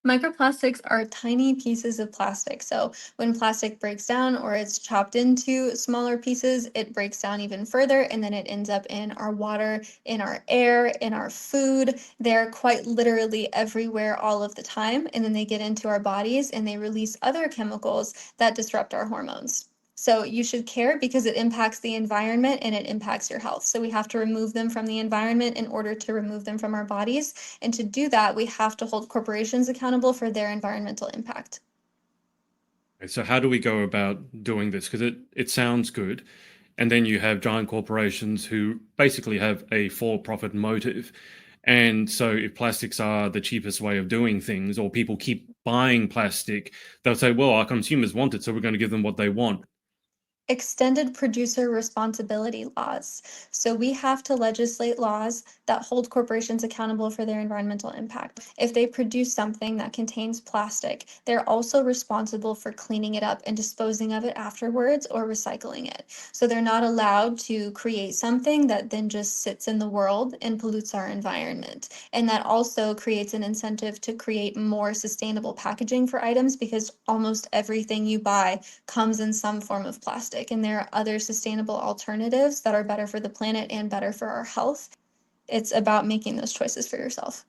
Microplastics are tiny pieces of plastic. So when plastic breaks down or it's chopped into smaller pieces, it breaks down even further and then it ends up in our water, in our air, in our food. They're quite literally everywhere all of the time. And then they get into our bodies and they release other chemicals that disrupt our hormones. So you should care because it impacts the environment and it impacts your health. So we have to remove them from the environment in order to remove them from our bodies. And to do that, we have to hold corporations accountable for their environmental impact. Okay, so how do we go about doing this? Because it sounds good. And then you have giant corporations who basically have a for-profit motive. And so if plastics are the cheapest way of doing things, or people keep buying plastic, they'll say, well, our consumers want it, so we're going to give them what they want. Extended producer responsibility laws. So we have to legislate laws that hold corporations accountable for their environmental impact. If they produce something that contains plastic, they're also responsible for cleaning it up and disposing of it afterwards or recycling it. So they're not allowed to create something that then just sits in the world and pollutes our environment. And that also creates an incentive to create more sustainable packaging for items because almost everything you buy comes in some form of plastic, and there are other sustainable alternatives that are better for the planet and better for our health. It's about making those choices for yourself.